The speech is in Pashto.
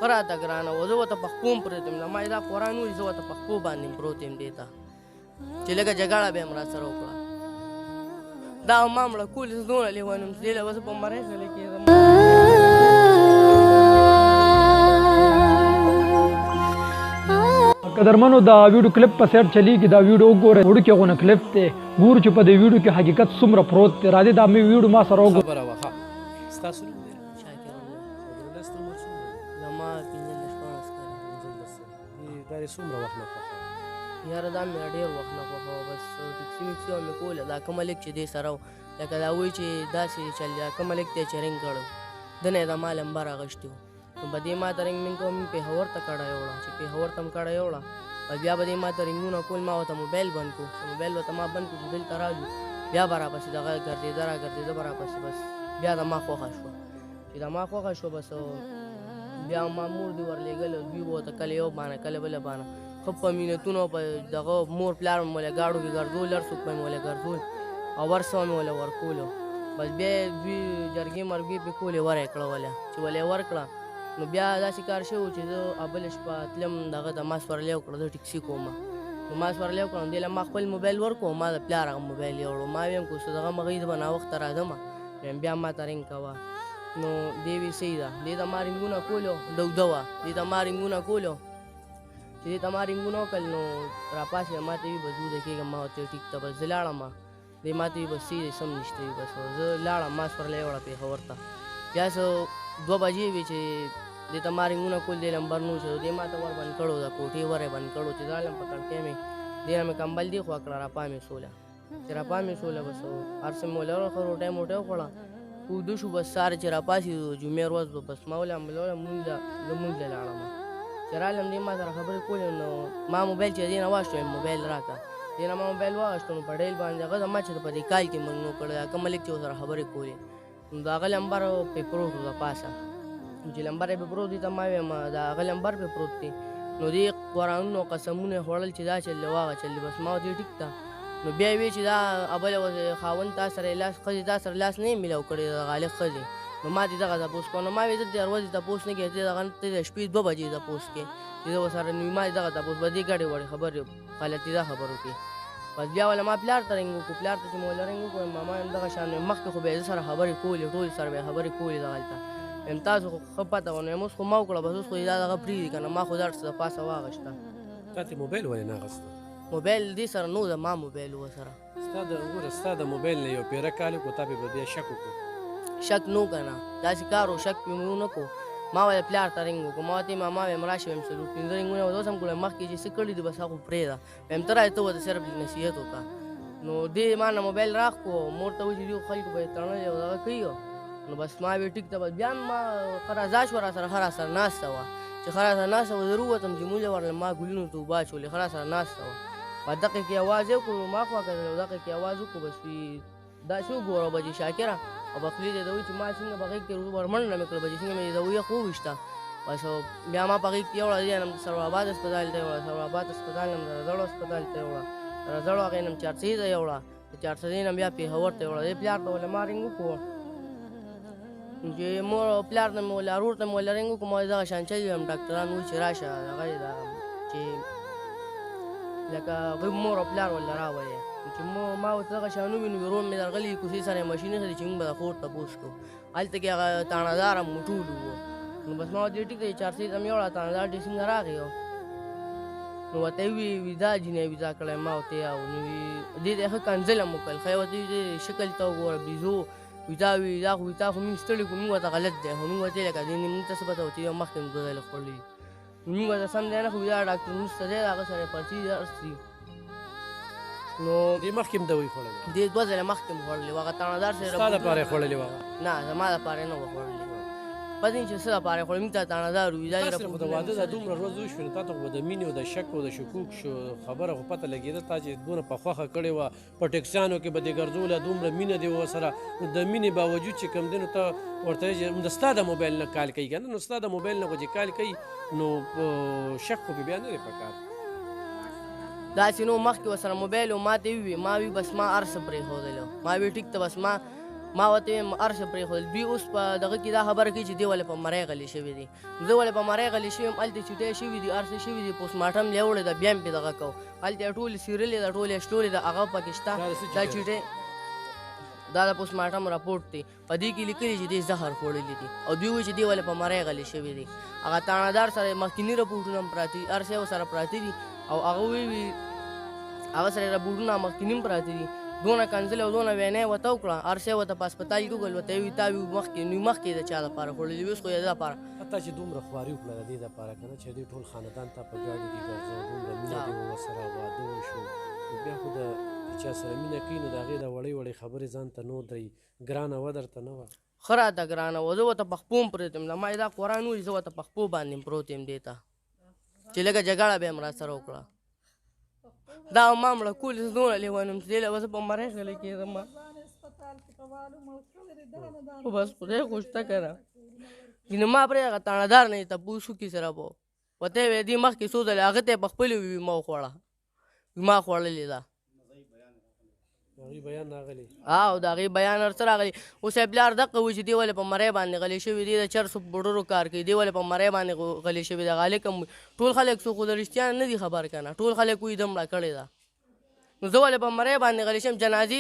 ښه راته ګرانه وه. زه ورته په خپو هم پروت یم. ما یې دا قرآن ووایي زه ورته په خپو باندې هم پروت یم دې ته چې لږه جګړه به یې هم راسره وکړه. دا ما مړه کولې زه دونه لیونی یم چې دې له به زه په مرۍ غلی کېدم. قدرمنو دا ویډیو کلیپ په سیټ چلیږي. دا ویډیو وګورئ. وړوکی غونه کلیپ دی. ګورو چې په دې ویډیو کې حقیقت څومره پروت دی. راځئ دا مې ویډیو ما سره وګورئ. خبره وه ښه. ستاسو نوم دی؟ شاکر الله. صدرالله ستا عمر څومره دی؟ زما 15 14 کاله. 15 دا یې څومره وخت نه خوښه؟ یاره دا مې ډېر وخت نه خوښوه. بس ټکسي وکسي به مې کوله. دا کومه لیک چې دې سره و لکه دا وایي چې داسې چل دا کومه لیک دی چې رنګ کړی ده نه یې دا ما لمبر اغوښتي وو. نو به دې ما ته رنګ مینګ کوه. مې پېښور ته کړی وړه چې پېښور ته م کړی وړه. بیا به دې ما ته رنګونه کول. ما ورته موبایل بند کړو. موبایل ورته ما بند کړو چې دلته راځو. بیا به راپسې دغه ګرځېده را ګرځېده به راپسې. بس بیا د ما خوښه شوه. چې د ما خوښه شوه بس بیا ما مور دې ورلېږله. دوی به ورته کله یو بانه کله بله بانه ښه په مینتونو په دغه مور پلار مې ولې ګاډو کې ګرځول. هر څوک به مې ولې ګرځول او ور څه مې ولې ورکولو. بس بیا یې دوی جرګې مرګې پې کولې ور یې کړه ولې چې ولې یې ورکړه. نو بیا داسې کار شوی و چې زه بله شپه تلم دغه ته ما سورلی وکړه. زه ټکسي کوم نو ما سورلی وکړه. نو دې له ما خپل موبایل ورکړو. ما د پلار هغه موبایل یې وړو. ما ویم که څه دغه مغی زه به ناوخته راځم. ویم بیا ما ته رنګ کوه. نو دې وی صحیح ده. دې ته ما رنګونه کولو. دوده وه. دې ته ما رنګونه کولو چې دې ته ما رنګونه وکړل. نو راپاسې ما ته وي بس دوده کېږم. ما ورته ټیک ته بس زه لاړم. دې ما ته وي بس صحیح دی سم نشته وي. بس زه لاړم. ما سورلی یې وړه پېښور ته. بیا څه 2 بجې وې چې دې ته ما رنګونه کول. دې لمبر نو شو. دې ما ته ور بند کړو. د کوټې ور یې بند کړو چې رالم په کړکۍ مې دې نه مې کمبل دې خوا کړه. راپا مې سوله چې راپا مې سوله بس هر څه مې ولې ورکړه. روټۍ موټۍ وخوړه. اوده شو بس سهار چې راپاسېدو جمعې ورځ به بس ما ولې امبله لمونځ له لاړم. چې رالم دې ما سره خبرې کولې. نو ما موبایل چې دې نه واخیستو موبایل راکړه. دې نه ما موبایل واخیستو نو په ډیل باندې هغه زما چې په دې کال کې موږ نو کړی دا کومه لیک چې ورسره خبرې کولې. نو د هغه لمبر پې پروت و د پاسه چې لمبر یې پې پروت دي ته ما ویم د هغه لمبر پې پروت دی. نو دې قرآنونه او قسمونه یې خوړل چې دا چل دی واغه چل دی. بس ما ورته ټیک ده. نو بیا یې وی چې دا بله خاوند تا سره لاس ښځې تا سره لاس نه یې میلاو کړی د غالب ښځې. نو ما دې دغه تپوس کړو. نو ما وی زه د هر ورځې تپوس نه کوې. ته دغه ته د شپې 2 بجې تپوس کوې چې زه ورسره نو ما دې دغه تپوس به دې ګډې وړې خبرې غلطي ده خبرو کې. بس بیا ولا ما پلار ته رنګ وکړو. پلار ته چې مې ولا رنګ وکړو ما هم دغه شان مخکې خو به یې زه سره خبرې کولې. ټول سره به یې خبرې کولې دغلته. یم تاسو خو ښه پته وه. نو یم اوس خو ما وکړه. بس اوس خو دا دغه پرېږدي که نه. ما خو دا څه د پاسه واخیسته. تا ته موبایل ولې نه اخیسته؟ موبایل دې سره نو د ما موبایل و سره. ستا د موبایل نه یو پیره کال وکړو. تا پې به بیا شک وکړو؟ شک نو که نه داسې کار و. شک پې مو نه کړو. ما ولې پلار ته رنګ وکړو. ما ورته ما ویم راشه ویم 15 رنګونه به اوس هم کړو. مخکې چې څه کړي دي بس هغه پرېږده. ویم ته راځه ته ورته صرف نصیحت وکړه. نو دې ما نه موبایل راکړو. مور ته وایي چې دې خلکو به یې تړلی او دغه کوي. نو بس ما وی ټیک ته بس بیا ما ښه رضا شوه. را سره ښه را سره ناسته وه چې ښه را سره ناسته وه. زه ووتم چې مونځ یې ورله ما ګلونو ته اوبه اچولې. ښه را سره ناسته وه. په دقه کې اواز یې وکړو. ما خوا کتل او دقه کې اواز وکړو. بس وي داسې وګوره بجې شاکره او بخلي دې ته وایي چې ما څنګه په غېږ کې ورمنډه مې کړه. بجې څنګه مې د ویښ وویشته. بس بیا ما په غېږ کې یوړه. دې نم سرواباد هسپتال ته یې وړه. سرواباد هسپتال نم زړو هسپتال ته یې وړه. زړو هغې نم چارسدې ته یې وړه. د چارسدې نه بیا پېښور ته یې وړه. دې پلار ته ولې ما رنګ وکړو چې مور او پلار ته مې ولې ورور ته مې ولې رنګ وکړو. ما دغه شان چل یم. ډاکټران وایي چې راشه هغه یې ده چې لکه هغوی مور او پلار ولې راولې چې ما ورته دغه شان ووینو. ورور مې درغلي کوڅې سره یې ماشین ایښی دی چې موږ به د خور تپوس کړو. هلته کې هغه تاڼهدار هم ټول وو. نو بس ما ورته ټیک دی چارسدې ته مې یوړه. تاڼهدار دې څنګه راغی نو ورته یې وي دا جینۍ وي دا کړی. ما ورته یا نو دې ته یې ښه کنځل هم وکړل. ښه یې ورته وي شکل ته وګوره بیزو وي دا وي دا خو تا خو موږ ستړي کړو. موږ ورته غلط دی خو موږ ورته یې لکه دې موږ ته څه پته وه چې یو مخکې مو 2 ځله خوړلي دي. موږ ورته سم دی نه خو دا ډاکټر موږ ته دی د هغه سره یې پرچې درس دي. نو دې مخکې هم دوی خوړلې؟ دې 2 ځله مخکې مو خوړلې وه. هغه تاڼهدار سره ستا دپاره یې خوړلې وه؟ نه زما دپاره یې نه وه خوړلې. پته نه چې څه دپاره یې خوړلې. موږ ته تاڼهدار وي دا تاسې خو د واده دا دومره ورځ وشوې نو تا ته خو د مینې او د شک او د شکوک شو خبره خو پته لګېده تا چې دونه په خوښه کړې وه. په ټکسیانو کې به دې ګرځوله دومره مینه دې ورسره. نو د مینې باوجود چې کوم دی نو ته ورته د ستا د موبایل نه کال کوي که نه. نو ستا د موبایل نه خو چې کال کوي نو شک خو بیا نه دی په کار. داسې نو مخکې ورسره موبایل و. ما ته ووي ما وي بس ما هر څه پرېښودلو. ما وی ټیک ته بس ما ما ورته ویم هر څه پرېښودل دوی اوس په دغه کې دا خبره کوي چې دی ولې په مرۍ غلی شوي دي زه ولې په مرۍ غلی شوي یم هلته چوټۍ شوي دي هر څه شوي دي پوسټ مارټم یې وړې ده بیا هم پرې دغه کوو هلته یې ټولې څیرلې ده ټولې یې شلولې ده هغه پکې شته دا چوټۍ دا د پوسټ مارټم راپورټ دی په دې کې لیکلي چې دې زهر خوړلي دي او دوی وایي چې دې ولې په مرۍ غلی شوي دي هغه تاڼهدار سره مخکیني رپورټونه هم پراته دي هر څه یې ورسره پراته دي او هغه وایي هغه سره رپورټونه مخکیني هم پراته دي دونه کنځلې او دونه وینا یې ورته وکړه هر څه یې ورته په هسپتال کې وکړل ورته یې وي تا وي مخکې د چا دپاره خوړلي وي اوس خو یې د دپاره حتی چې دومره خواري وکړه د دې دپاره که نه چې دوی ټول خاندان ته په ګاډي کې ګرځو دومره مینه دې وه ورسره واده وشو نو بیا خو د چا سره مینه کوي نو د هغې د وړې وړې خبرې ځان ته نو درې ګرانه وه درته نه وه ښه راته ګرانه وه زه ورته په خپو هم پروت یم ما یې دا قرآن وایي زه ورته په خپو باندې هم پروت یم دې ته چې لږه جګړه به یې هم راسره وکړه دا ما مړه کولې زه دونه لیونی یم چې دې له به زه په مرۍ غلی کېدم خو بس خدای خو شته که نه نو ما پرې هغه تاڼهدار نه یې تپوس وکړي سره به ورته یې ویل دې مخکې څو ځلې هغه ته یې په خپلې ویما وخوړه ویما خوړلې ده هغوی بیان راغلی او د هغې بیان هر څه راغلي اوس یې پلار دقه وایي چې دې ولې په مرۍ باندې غلی شوي دي د چرسو بوډرو کار کوي دې ولې په مرۍ باندې غلی شوي دي هغه کوم ټول خلک څو خو د رښتیا نه دي خبر که نه ټول خلک وایي ده مړه کړې ده نو زه ولې په مرۍ باندې غلی شم جنازې